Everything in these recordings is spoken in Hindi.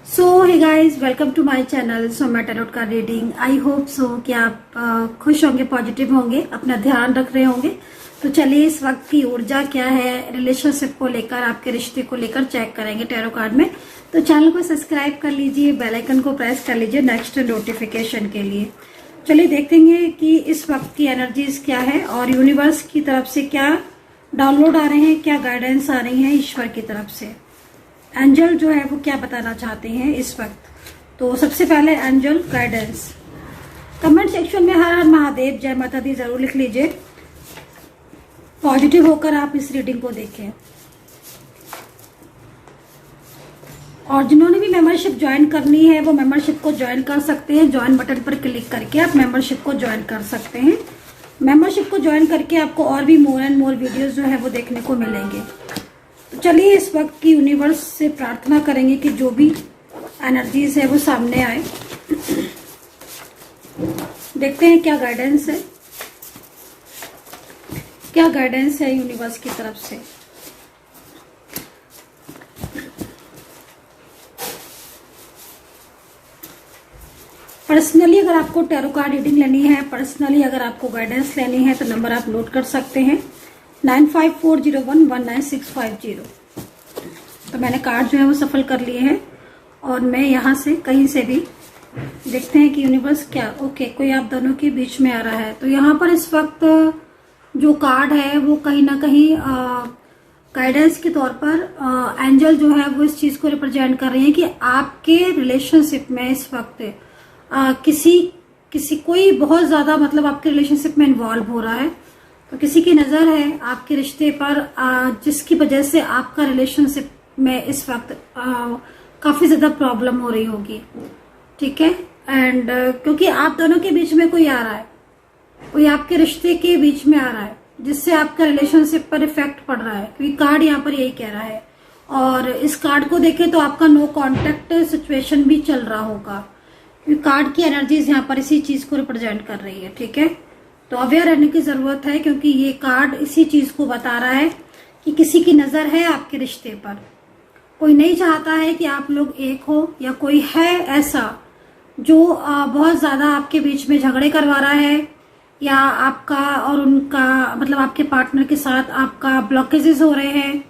So hey guys, welcome to my channel Soma tarot का रीडिंग। आई होप सो कि आप खुश होंगे, पॉजिटिव होंगे, अपना ध्यान रख रहे होंगे। तो चलिए इस वक्त की ऊर्जा क्या है रिलेशनशिप को लेकर, आपके रिश्ते को लेकर चेक करेंगे टैरो कार्ड में। तो चैनल को सब्सक्राइब कर लीजिए, बेल आइकन को प्रेस कर लीजिए नेक्स्ट नोटिफिकेशन के लिए। चलिए देखते हैं कि इस वक्त की एनर्जीज क्या है और यूनिवर्स की तरफ से क्या डाउनलोड आ रहे हैं, क्या गाइडेंस आ रही है ईश्वर की तरफ से। एंजल जो है वो क्या बताना चाहते हैं इस वक्त। तो सबसे पहले एंजल गाइडेंस कमेंट सेक्शन में हर हर महादेव जय माता दी जरूर लिख लीजिए। पॉजिटिव होकर आप इस रीडिंग को देखें। और जिन्होंने भी मेंबरशिप ज्वाइन करनी है वो मेंबरशिप को ज्वाइन कर सकते हैं। ज्वाइन बटन पर क्लिक करके आप मेंबरशिप को ज्वाइन कर सकते हैं। मेंबरशिप को ज्वाइन करके आपको और भी मोर एंड मोर वीडियोस जो है वो देखने को मिलेंगे। तो चलिए इस वक्त की यूनिवर्स से प्रार्थना करेंगे कि जो भी एनर्जीज है वो सामने आए। देखते हैं क्या गाइडेंस है, क्या गाइडेंस है यूनिवर्स की तरफ से। पर्सनली अगर आपको टैरो कार्ड रीडिंग लेनी है, पर्सनली अगर आपको गाइडेंस लेनी है तो नंबर आप नोट कर सकते हैं 9540119650। तो मैंने कार्ड जो है वो सफल कर लिए हैं और मैं यहाँ से कहीं से भी देखते हैं कि यूनिवर्स क्या ओके कोई आप दोनों के बीच में आ रहा है। तो यहाँ पर इस वक्त जो कार्ड है वो कहीं ना कहीं गाइडेंस के तौर पर एंजल जो है वो इस चीज को रिप्रेजेंट कर रहे हैं कि आपके रिलेशनशिप में इस वक्त किसी कोई बहुत ज्यादा मतलब आपके रिलेशनशिप में इन्वॉल्व हो रहा है। तो किसी की नजर है आपके रिश्ते पर जिसकी वजह से आपका रिलेशनशिप में इस वक्त काफी ज्यादा प्रॉब्लम हो रही होगी। ठीक है। एंड क्योंकि आप दोनों के बीच में कोई आ रहा है, कोई आपके रिश्ते के बीच में आ रहा है जिससे आपका रिलेशनशिप पर इफेक्ट पड़ रहा है, क्योंकि कार्ड यहाँ पर यही कह रहा है। और इस कार्ड को देखें तो आपका नो कॉन्टेक्ट सिचुएशन भी चल रहा होगा, क्योंकि कार्ड की एनर्जीज यहाँ पर इसी चीज को रिप्रेजेंट कर रही है। ठीक है। तो अवेयर रहने की जरूरत है, क्योंकि ये कार्ड इसी चीज को बता रहा है कि किसी की नजर है आपके रिश्ते पर। कोई नहीं चाहता है कि आप लोग एक हो, या कोई है ऐसा जो बहुत ज्यादा आपके बीच में झगड़े करवा रहा है, या आपका और उनका मतलब आपके पार्टनर के साथ आपका ब्लॉकेजेस हो रहे हैं।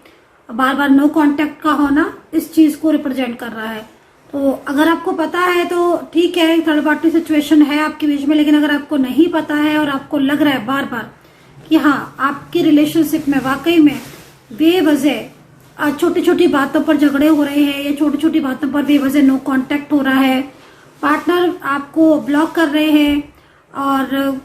बार बार नो कांटेक्ट का होना इस चीज को रिप्रेजेंट कर रहा है। तो अगर आपको पता है तो ठीक है, थर्ड पार्टी सिचुएशन है आपके बीच में। लेकिन अगर आपको नहीं पता है और आपको लग रहा है बार बार कि हाँ आपकी रिलेशनशिप में वाकई में बेवजह छोटी छोटी बातों पर झगड़े हो रहे हैं, या छोटी छोटी बातों पर बेवजह नो कांटेक्ट हो रहा है, पार्टनर आपको ब्लॉक कर रहे हैं, और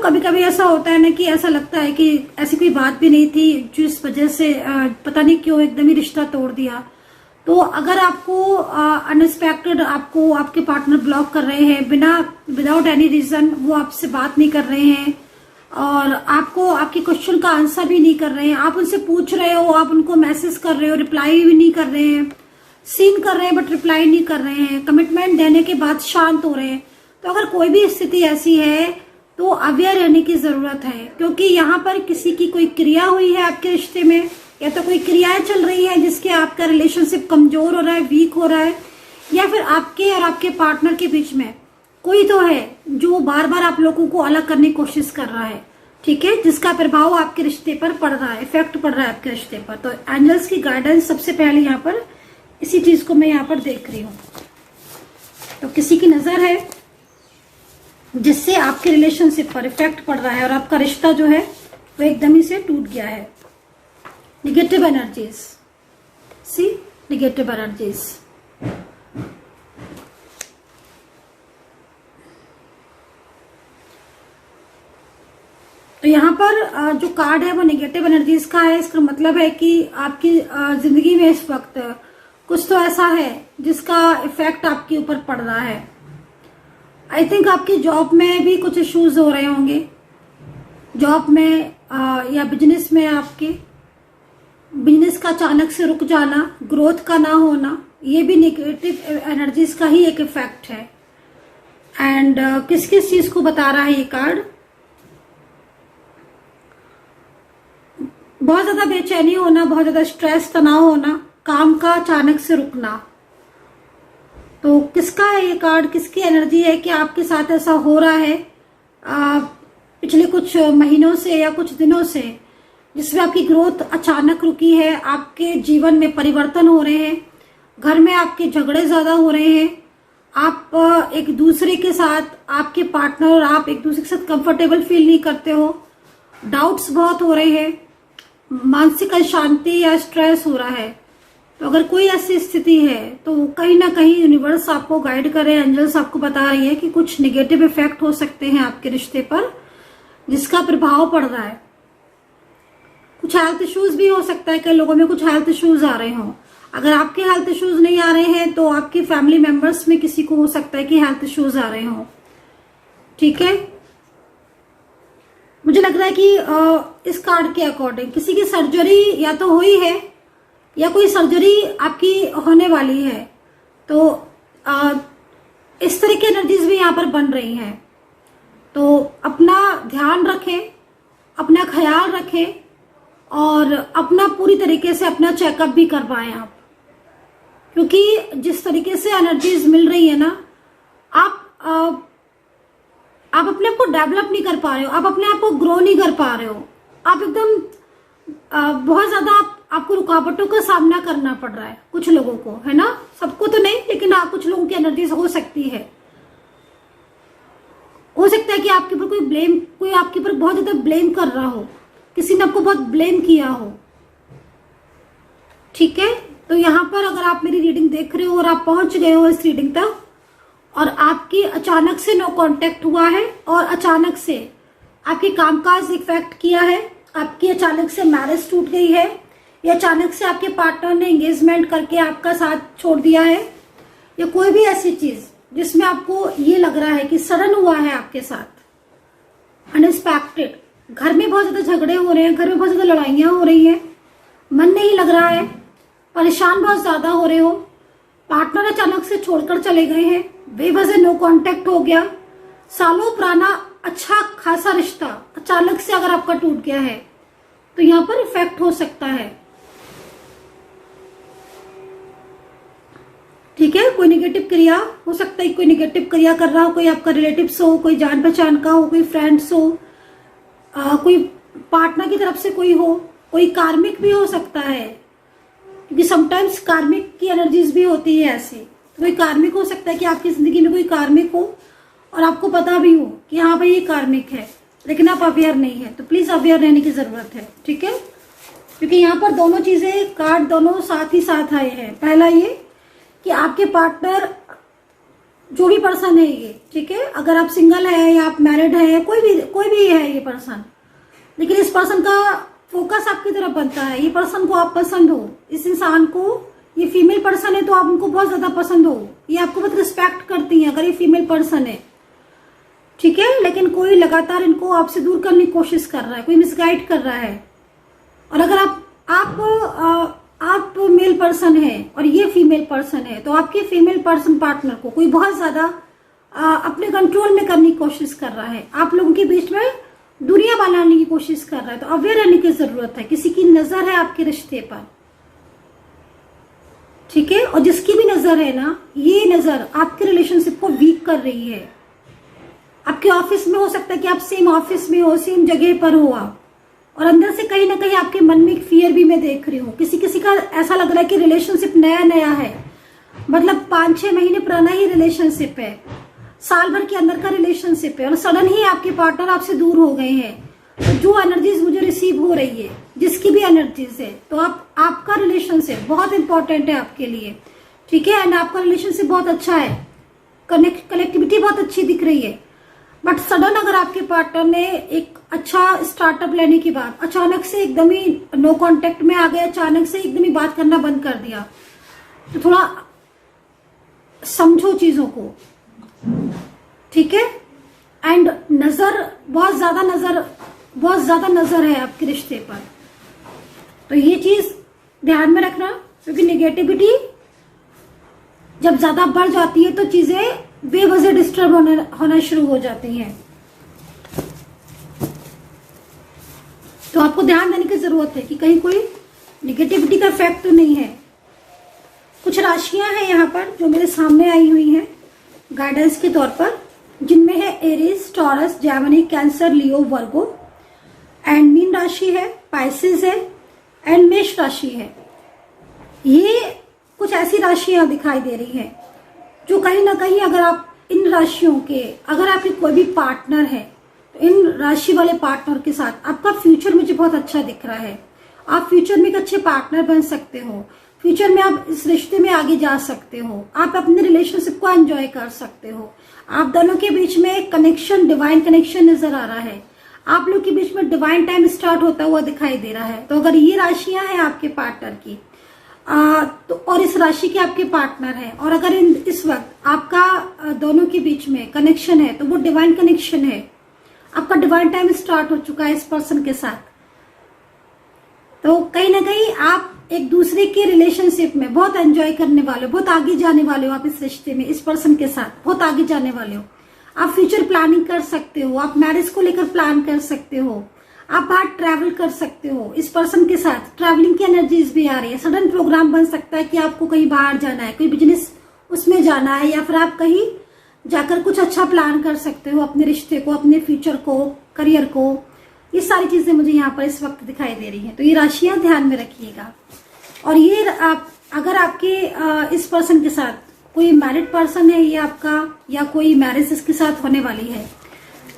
कभी कभी ऐसा होता है ना कि ऐसा लगता है कि ऐसी कोई बात भी नहीं थी जिस वजह से पता नहीं क्यों एकदम ही रिश्ता तोड़ दिया। तो अगर आपको अनएक्सपेक्टेड आपको आपके पार्टनर ब्लॉक कर रहे हैं विदाउट एनी रीजन, वो आपसे बात नहीं कर रहे हैं और आपको आपके क्वेश्चन का आंसर भी नहीं कर रहे हैं, आप उनसे पूछ रहे हो, आप उनको मैसेज कर रहे हो, रिप्लाई भी नहीं कर रहे हैं, सीन कर रहे हैं बट रिप्लाई नहीं कर रहे हैं, कमिटमेंट देने के बाद शांत हो रहे हैं। तो अगर कोई भी स्थिति ऐसी है तो अवेयर रहने की जरूरत है, क्योंकि यहाँ पर किसी की कोई क्रिया हुई है आपके रिश्ते में, या तो कोई क्रियाएं चल रही है जिसके आपका रिलेशनशिप कमजोर हो रहा है, वीक हो रहा है, या फिर आपके और आपके पार्टनर के बीच में कोई तो है जो बार बार आप लोगों को अलग करने की कोशिश कर रहा है। ठीक है। जिसका प्रभाव आपके रिश्ते पर पड़ रहा है, इफेक्ट पड़ रहा है आपके रिश्ते पर। तो एंजल्स की गाइडेंस सबसे पहले यहाँ पर इसी चीज को मैं यहाँ पर देख रही हूँ। तो किसी की नजर है जिससे आपके रिलेशनशिप पर इफेक्ट पड़ रहा है और आपका रिश्ता जो है वो एकदम ही से टूट गया है। नेगेटिव एनर्जीज, सी नेगेटिव एनर्जीज। तो यहाँ पर जो कार्ड है वो नेगेटिव एनर्जीज का है। इसका मतलब है कि आपकी जिंदगी में इस वक्त कुछ तो ऐसा है जिसका इफेक्ट आपके ऊपर पड़ रहा है। आई थिंक आपकी जॉब में भी कुछ इश्यूज हो रहे होंगे, जॉब में या बिजनेस में आपके बिजनेस का अचानक से रुक जाना, ग्रोथ का ना होना, ये भी नेगेटिव एनर्जीज का ही एक इफेक्ट है। एंड किस किस चीज को बता रहा है ये कार्ड? बहुत ज्यादा बेचैनी होना, बहुत ज्यादा स्ट्रेस, तनाव होना, काम का अचानक से रुकना, तो किसका है ये कार्ड, किसकी एनर्जी है कि आपके साथ ऐसा हो रहा है पिछले कुछ महीनों से या कुछ दिनों से, जिसमें आपकी ग्रोथ अचानक रुकी है, आपके जीवन में परिवर्तन हो रहे हैं, घर में आपके झगड़े ज्यादा हो रहे हैं, आप एक दूसरे के साथ, आपके पार्टनर और आप एक दूसरे के साथ कंफर्टेबल फील नहीं करते हो, डाउट्स बहुत हो रहे हैं, मानसिक अशांति या स्ट्रेस हो रहा है। तो अगर कोई ऐसी स्थिति है तो कहीं ना कहीं यूनिवर्स आपको गाइड कर रहे हैं, एंजल्स आपको बता रही है कि कुछ नेगेटिव इफेक्ट हो सकते हैं आपके रिश्ते पर, जिसका प्रभाव पड़ रहा है। कुछ हेल्थ इश्यूज भी हो सकता है, कई लोगों में कुछ हेल्थ इश्यूज आ रहे हों। अगर आपके हेल्थ इश्यूज नहीं आ रहे हैं तो आपके फैमिली मेंबर्स में किसी को हो सकता है कि हेल्थ इश्यूज आ रहे हों। ठीक है, मुझे लग रहा है कि इस कार्ड के अकॉर्डिंग किसी की सर्जरी या तो हुई है या कोई सर्जरी आपकी होने वाली है। तो इस तरह की एनर्जीज भी यहाँ पर बन रही हैं। तो अपना ध्यान रखें, अपना ख्याल रखें और अपना पूरी तरीके से अपना चेकअप भी करवाएं आप, क्योंकि जिस तरीके से एनर्जीज मिल रही है ना, आप अपने आप को डेवलप नहीं कर पा रहे हो, आप अपने आप को ग्रो नहीं कर पा रहे हो, आप एकदम बहुत ज्यादा आपको रुकावटों का सामना करना पड़ रहा है कुछ लोगों को, है ना, सबको तो नहीं, लेकिन कुछ लोगों की एनर्जीज हो सकती है। हो सकता है कि आपके ऊपर कोई आपके ऊपर बहुत ज्यादा ब्लेम कर रहा हो, किसी ने आपको बहुत ब्लेम किया हो। ठीक है, तो यहाँ पर अगर आप मेरी रीडिंग देख रहे हो और आप पहुंच गए हो इस रीडिंग तक और आपकी अचानक से नो कांटेक्ट हुआ है और अचानक से आपके कामकाज इफेक्ट किया है, आपकी अचानक से मैरिज टूट गई है या अचानक से आपके पार्टनर ने एंगेजमेंट करके आपका साथ छोड़ दिया है, या कोई भी ऐसी चीज जिसमें आपको ये लग रहा है कि सडन हुआ है आपके साथ, अनएक्सपेक्टेड, घर में बहुत ज्यादा झगड़े हो रहे हैं, घर में बहुत ज्यादा लड़ाइयां हो रही हैं, मन नहीं लग रहा है, परेशान बहुत ज्यादा हो रहे हो, पार्टनर अचानक से छोड़कर चले गए हैं, बेवजह नो कांटेक्ट हो गया, सालों पुराना अच्छा खासा रिश्ता अचानक से अगर आपका टूट गया है तो यहाँ पर इफेक्ट हो सकता है। ठीक है, कोई नेगेटिव क्रिया हो सकता है, कोई नेगेटिव क्रिया कर रहा हो, कोई आपका रिलेटिव्स हो, कोई जान पहचान का हो, कोई फ्रेंड्स हो, कोई पार्टनर की तरफ से कोई हो, कोई कार्मिक भी हो सकता है, क्योंकि समटाइम्स कार्मिक की एनर्जीज भी होती है ऐसी। तो कोई कार्मिक हो सकता है कि आपकी जिंदगी में कोई कार्मिक हो और आपको पता भी हो कि हाँ भाई ये कार्मिक है, लेकिन आप अवेयर नहीं है, तो प्लीज अवेयर रहने की जरूरत है। ठीक है, क्योंकि यहाँ पर दोनों चीजें, कार्ड दोनों साथ ही साथ आए हैं। पहला ये कि आपके पार्टनर जो भी पर्सन है ये, ठीक है, अगर आप सिंगल है या आप मैरिड है, कोई भी है ये पर्सन, लेकिन इस पर्सन का फोकस आपकी तरफ बनता है, ये पर्सन को आप पसंद हो, इस इंसान को, ये फीमेल पर्सन है तो आप उनको बहुत ज्यादा पसंद हो, ये आपको बहुत रिस्पेक्ट करती है अगर ये फीमेल पर्सन है। ठीक है, लेकिन कोई लगातार इनको आपसे दूर करने की कोशिश कर रहा है, कोई मिसगाइड कर रहा है। और अगर आप मेल पर्सन है और ये फीमेल पर्सन है, तो आपके फीमेल पर्सन पार्टनर को कोई बहुत ज्यादा अपने कंट्रोल में करने की कोशिश कर रहा है, आप लोगों के बीच में दूरियां बनाने की कोशिश कर रहा है। तो अवेयर रहने की जरूरत है, किसी की नजर है आपके रिश्ते पर। ठीक है, और जिसकी भी नजर है ना, ये नजर आपके रिलेशनशिप को वीक कर रही है। आपके ऑफिस में हो सकता है कि आप सेम ऑफिस में हो, सेम जगह पर हो आप, और अंदर से कहीं ना कहीं आपके मन में एक फियर भी मैं देख रही हूँ। किसी का ऐसा लग रहा है कि रिलेशनशिप नया है, मतलब 5-6 महीने पुराना ही रिलेशनशिप है, साल भर के अंदर का रिलेशनशिप है, और सडन ही आपके पार्टनर आपसे दूर हो गए हैं। तो जो एनर्जीज मुझे रिसीव हो रही है, जिसकी भी एनर्जीज है, तो आपका रिलेशनशिप बहुत इंपॉर्टेंट है आपके लिए। ठीक है, एंड आपका रिलेशनशिप बहुत अच्छा है, कनेक्टिविटी बहुत अच्छी दिख रही है। बट सडन अगर आपके पार्टनर ने एक अच्छा स्टार्टअप लेने के बाद अचानक से एकदम ही नो कांटेक्ट में आ गया, अचानक से एकदम ही बात करना बंद कर दिया, तो थोड़ा समझो चीजों को। ठीक है, एंड बहुत ज्यादा नजर है आपके रिश्ते पर, तो ये चीज ध्यान में रखना, क्योंकि नेगेटिविटी जब ज्यादा बढ़ जाती है तो चीजें बेवजह डिस्टर्ब होना शुरू हो जाती हैं। तो आपको ध्यान देने की जरूरत है कि कहीं कोई नेगेटिविटी का इफेक्ट तो नहीं है। कुछ राशियां हैं यहाँ पर जो मेरे सामने आई हुई हैं गाइडेंस के तौर पर, जिनमें है Aries, taurus, Gemini, cancer, Leo, Virgo and mean राशि है, पाइसेस है एंड मेष राशि है। ये कुछ ऐसी राशियां दिखाई दे रही हैं जो कहीं ना कहीं अगर आप इन राशियों के, अगर आपके कोई भी पार्टनर है तो इन राशि वाले पार्टनर के साथ आपका फ्यूचर मुझे बहुत अच्छा दिख रहा है। आप फ्यूचर में एक अच्छे पार्टनर बन सकते हो, फ्यूचर में आप इस रिश्ते में आगे जा सकते हो, आप अपने रिलेशनशिप को एंजॉय कर सकते हो। आप दोनों के बीच में एक कनेक्शन, डिवाइन कनेक्शन नजर आ रहा है। आप लोग के बीच में डिवाइन टाइम स्टार्ट होता हुआ दिखाई दे रहा है। तो अगर ये राशियां हैं आपके पार्टनर की तो और इस राशि के आपके पार्टनर हैं, और अगर इस वक्त आपका दोनों के बीच में कनेक्शन है तो वो डिवाइन कनेक्शन है। आपका डिवाइन टाइम स्टार्ट हो चुका है इस पर्सन के साथ। तो कहीं ना कहीं आप एक दूसरे के रिलेशनशिप में बहुत एंजॉय करने वाले हो, बहुत आगे जाने वाले हो। आप इस रिश्ते में इस पर्सन के साथ बहुत आगे जाने वाले हो। आप फ्यूचर प्लानिंग कर सकते हो, आप मैरिज को लेकर प्लान कर सकते हो, आप बाहर ट्रैवल कर सकते हो। इस पर्सन के साथ ट्रैवलिंग की एनर्जीज भी आ रही है। सडन प्रोग्राम बन सकता है कि आपको कहीं बाहर जाना है, कोई बिजनेस उसमें जाना है, या फिर आप कहीं जाकर कुछ अच्छा प्लान कर सकते हो अपने रिश्ते को, अपने फ्यूचर को, करियर को। ये सारी चीजें मुझे यहाँ पर इस वक्त दिखाई दे रही हैं। तो ये राशियां ध्यान में रखिएगा। और ये अगर आपके इस पर्सन के साथ कोई मैरिड पर्सन है ये आपका, या कोई मैरिज इसके साथ होने वाली है,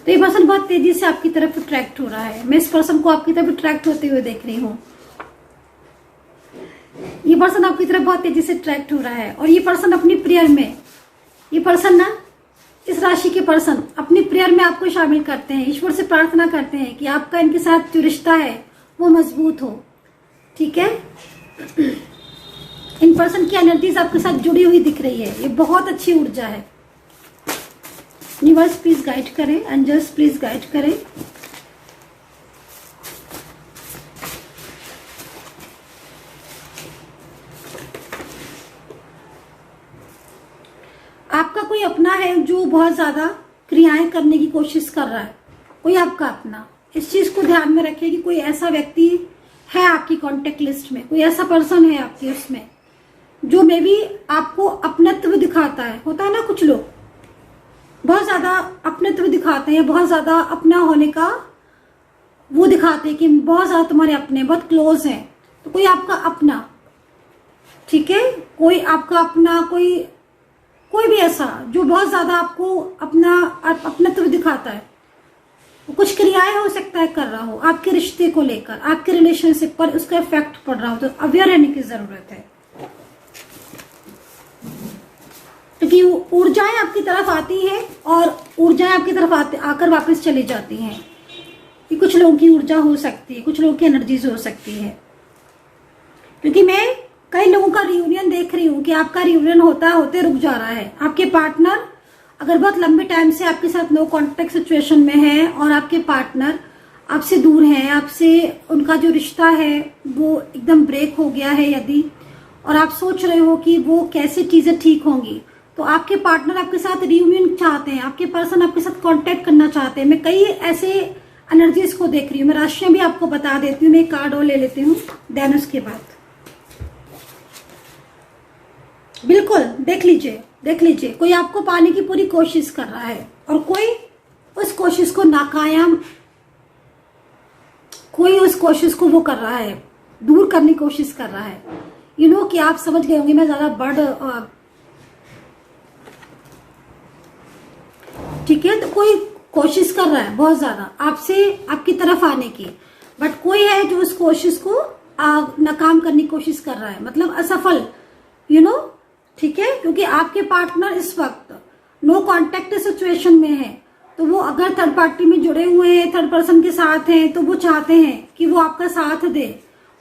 तो ये पर्सन बहुत तेजी से आपकी तरफ अट्रैक्ट हो रहा है। मैं इस पर्सन को आपकी तरफ अट्रैक्ट होते हुए देख रही हूँ। ये पर्सन आपकी तरफ बहुत तेजी से अट्रैक्ट हो रहा है। और ये पर्सन अपनी प्रेयर में, ये पर्सन ना, इस राशि के पर्सन अपनी प्रेयर में आपको शामिल करते हैं, ईश्वर से प्रार्थना करते हैं कि आपका इनके साथ जो रिश्ता है वो मजबूत हो। ठीक है, इन पर्सन की एनर्जीज आपके साथ जुड़ी हुई दिख रही है। ये बहुत अच्छी ऊर्जा है। यूनिवर्स प्लीज गाइड करें, एंजल्स प्लीज गाइड करें। आपका कोई अपना है जो बहुत ज्यादा क्रियाएं करने की कोशिश कर रहा है, कोई आपका अपना। इस चीज को ध्यान में रखिए कि कोई ऐसा व्यक्ति है आपकी कांटेक्ट लिस्ट में, कोई ऐसा पर्सन है आपकी उसमें जो मे बी आपको अपनत्व दिखाता है। होता है ना, कुछ लोग बहुत ज्यादा अपनत्व दिखाते हैं, बहुत ज्यादा अपना होने का वो दिखाते हैं कि बहुत ज्यादा तुम्हारे अपने, बहुत क्लोज हैं। तो कोई आपका अपना, ठीक है, कोई आपका अपना, कोई भी ऐसा जो बहुत ज्यादा आपको अपनत्व दिखाता है। कुछ क्रियाएं हो सकता है कर रहा हो आपके रिश्ते को लेकर, आपके रिलेशनशिप पर उसका इफेक्ट पड़ रहा हो। तो अवेयर रहने की जरूरत है, क्योंकि ऊर्जाएं आपकी तरफ आती हैं और ऊर्जाएं आपकी तरफ आकर वापस चली जाती हैं। कि कुछ लोगों की ऊर्जा हो सकती है, कुछ लोगों की एनर्जीज हो सकती है। क्योंकि मैं कई लोगों का रियूनियन देख रही हूँ कि आपका रियूनियन होते रुक जा रहा है। आपके पार्टनर अगर बहुत लंबे टाइम से आपके साथ नो कॉन्टेक्ट सिचुएशन में है और आपके पार्टनर आपसे दूर है, आपसे उनका जो रिश्ता है वो एकदम ब्रेक हो गया है यदि, और आप सोच रहे हो कि वो कैसे चीजें ठीक होंगी, तो आपके पार्टनर आपके साथ रियूनियन चाहते हैं, आपके पर्सन आपके साथ कांटेक्ट करना चाहते हैं। मैं कई ऐसे एनर्जीज को देख रही हूँ। मैं राशियां भी आपको बता देती हूँ। मैं एक कार्ड और ले लेती हूँ, देन उसके बाद बिल्कुल देख लीजिए कोई आपको पाने की पूरी कोशिश कर रहा है और कोई उस कोशिश को नाकाम, कोई उस कोशिश को वो कर रहा है, दूर करने की कोशिश कर रहा है। कि आप समझ गए होंगे, मैं ज्यादा ठीक है। तो कोई कोशिश कर रहा है बहुत ज्यादा आपसे, आपकी तरफ आने की, बट कोई है जो उस कोशिश को नाकाम करने की कोशिश कर रहा है, मतलब असफल। ठीक है, क्योंकि आपके पार्टनर इस वक्त नो कॉन्टेक्ट सिचुएशन में है। तो वो अगर थर्ड पार्टी में जुड़े हुए हैं, थर्ड पर्सन के साथ हैं, तो वो चाहते हैं कि वो आपका साथ दे,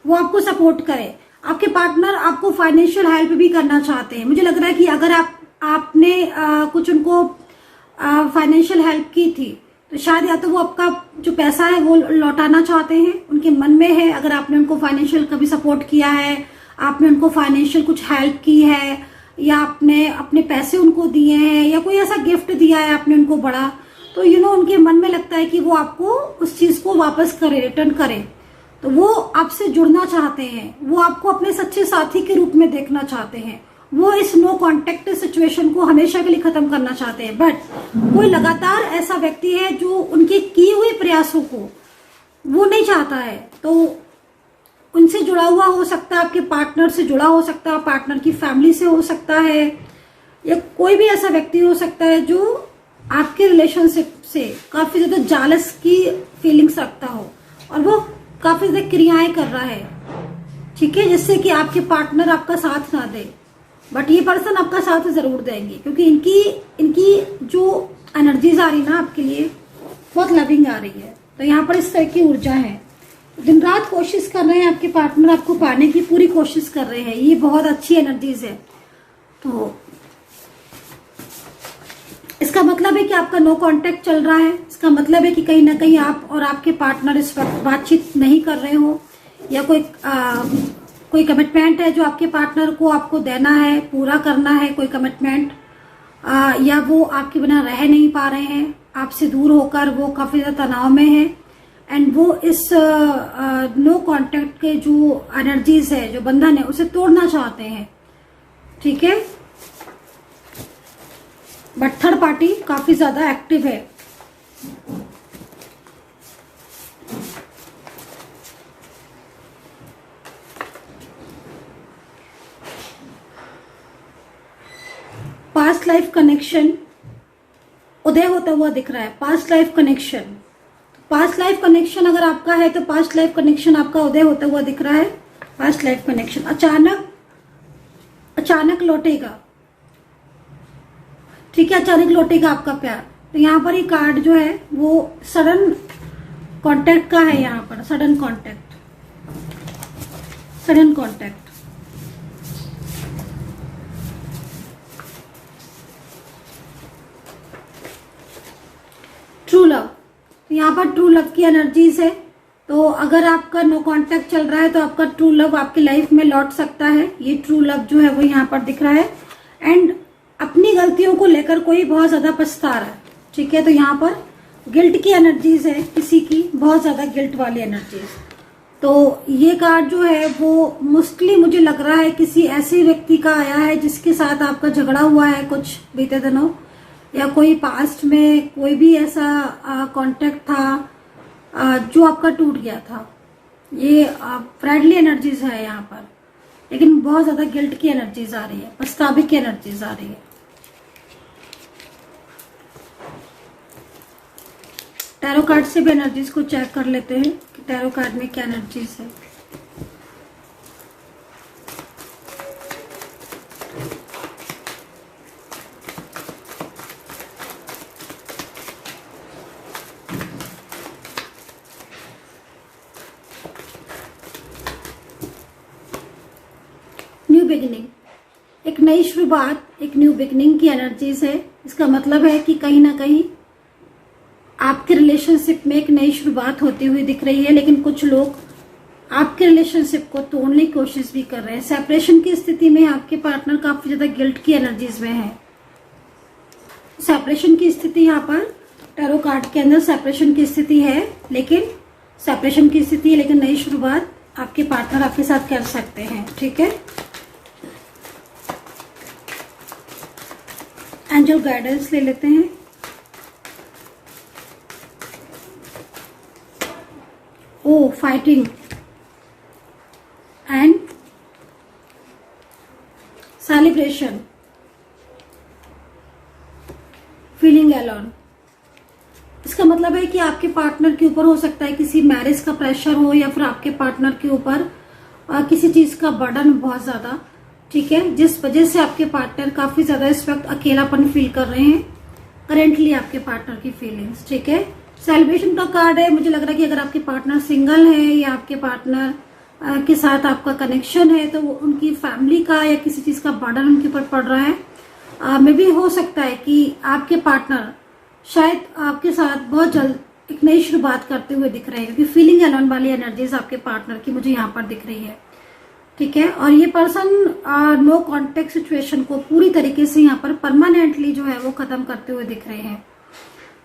वो आपको सपोर्ट करे। आपके पार्टनर आपको फाइनेंशियल हेल्प भी करना चाहते हैं। मुझे लग रहा है कि अगर आपने कुछ उनको फाइनेंशियल हेल्प की थी तो शायद या तो वो आपका जो पैसा है वो लौटाना चाहते हैं, उनके मन में है। अगर आपने उनको फाइनेंशियल कभी सपोर्ट किया है, आपने उनको फाइनेंशियल कुछ हेल्प की है, या आपने अपने पैसे उनको दिए हैं, या कोई ऐसा गिफ्ट दिया है आपने उनको बड़ा, तो उनके मन में लगता है कि वो आपको उस चीज को वापस करे, रिटर्न करे। तो वो आपसे जुड़ना चाहते हैं, वो आपको अपने सच्चे साथी के रूप में देखना चाहते हैं, वो इस नो कांटेक्ट सिचुएशन को हमेशा के लिए खत्म करना चाहते हैं। बट कोई लगातार ऐसा व्यक्ति है जो उनके किए हुए प्रयासों को वो नहीं चाहता है, तो उनसे जुड़ा हुआ हो सकता है, आपके पार्टनर से जुड़ा हो सकता है, पार्टनर की फैमिली से हो सकता है, या कोई भी ऐसा व्यक्ति हो सकता है जो आपके रिलेशनशिप से काफी ज्यादा जालस की फीलिंग्स रखता हो और वो काफी ज्यादा क्रियाएं कर रहा है, ठीक है, जिससे कि आपके पार्टनर आपका साथ ना दे। बट ये पर्सन आपका साथ जरूर देंगे, क्योंकि इनकी जो एनर्जीज आ रही ना आपके लिए बहुत लविंग आ रही है। तो यहाँ पर इस तरह की ऊर्जा है, दिन रात कोशिश कर रहे हैं आपके पार्टनर आपको पाने की पूरी कोशिश कर रहे हैं। ये बहुत अच्छी एनर्जीज है। तो इसका मतलब है कि आपका नो कांटेक्ट चल रहा है। इसका मतलब है कि कहीं ना कहीं आप और आपके पार्टनर इस वक्त बातचीत नहीं कर रहे हो, या कोई कमिटमेंट है जो आपके पार्टनर को आपको देना है, पूरा करना है, कोई कमिटमेंट, या वो आपके बिना रह नहीं पा रहे हैं, आपसे दूर होकर वो काफी ज्यादा तनाव में है, एंड वो इस नो कांटेक्ट के जो एनर्जीज है, जो बंधन है, उसे तोड़ना चाहते हैं, ठीक है। बट थर्ड पार्टी काफी ज्यादा एक्टिव है। पास्ट लाइफ कनेक्शन उदय होता हुआ दिख रहा है। पास्ट लाइफ कनेक्शन अगर आपका है तो पास्ट लाइफ कनेक्शन आपका उदय होता हुआ दिख रहा है। पास्ट लाइफ कनेक्शन अचानक लौटेगा, ठीक है, अचानक लौटेगा आपका प्यार। तो यहाँ पर ये कार्ड जो है वो सडन कांटेक्ट का है। यहाँ पर सडन कांटेक्ट, ट्रू लव। यहाँ पर ट्रू लव की एनर्जीज है। तो अगर आपका नो कांटेक्ट चल रहा है तो आपका ट्रू लव आपकी लाइफ में लौट सकता है। ये ट्रू लव जो है वो यहाँ पर दिख रहा है। एंड अपनी गलतियों को लेकर कोई बहुत ज्यादा पछता रहा है, ठीक है। तो यहाँ पर गिल्ट की एनर्जीज है, किसी की बहुत ज्यादा गिल्ट वाली एनर्जीज। तो ये कार्ड जो है वो मोस्टली मुझे लग रहा है किसी ऐसे व्यक्ति का आया है जिसके साथ आपका झगड़ा हुआ है कुछ बीते दिनों, या कोई पास्ट में कोई भी ऐसा कांटेक्ट था जो आपका टूट गया था। ये फ्रेंडली एनर्जीज है यहाँ पर, लेकिन बहुत ज्यादा गिल्ट की एनर्जीज आ रही है, पछतावे की एनर्जीज आ रही है। टैरो कार्ड से भी एनर्जीज को चेक कर लेते हैं कि टैरो कार्ड में क्या एनर्जीज है। न्यू बिगिनिंग, एक नई शुरुआत, एक न्यू बिगिनिंग की एनर्जीज है। इसका मतलब है कि कहीं ना कहीं आपके रिलेशनशिप में एक नई शुरुआत होती हुई दिख रही है, लेकिन कुछ लोग आपके रिलेशनशिप को तोड़ने की कोशिश भी कर रहे हैं। सेपरेशन की स्थिति में आपके पार्टनर काफी ज्यादा गिल्ट की एनर्जीज में है। सेपरेशन की स्थिति यहाँ पर टैरो कार्ड के अंदर सेपरेशन की स्थिति है, लेकिन नई शुरुआत आपके पार्टनर आपके साथ कर सकते हैं, ठीक है। एंजल गाइडेंस ले लेते हैं। Oh fighting and celebration, feeling alone. इसका मतलब है कि आपके पार्टनर के ऊपर हो सकता है किसी मैरिज का प्रेशर हो, या फिर आपके पार्टनर के ऊपर किसी चीज का बर्डन बहुत ज्यादा, ठीक है, जिस वजह से आपके पार्टनर काफी ज्यादा इस वक्त अकेलापन फील कर रहे हैं करेंटली आपके पार्टनर की फीलिंग्स, ठीक है। सेलिब्रेशन का कार्ड है। मुझे लग रहा है कि अगर आपके पार्टनर सिंगल है या आपके पार्टनर के साथ आपका कनेक्शन है तो उनकी फैमिली का या किसी चीज का बर्डन उनके ऊपर पड़ रहा है। मे भी हो सकता है कि आपके पार्टनर शायद आपके साथ बहुत जल्द एक नई शुरुआत करते हुए दिख रहे हैं, क्योंकि फीलिंग अलोन वाली एनर्जीज आपके पार्टनर की मुझे यहाँ पर दिख रही है, ठीक है। और ये पर्सन नो कांटेक्ट सिचुएशन को पूरी तरीके से यहाँ पर परमानेंटली जो है वो खत्म करते हुए दिख रहे हैं।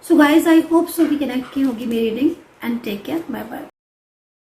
सो गाइज, आई होप सो भी कनेक्ट की होगी मेरी reading, and take care, bye bye.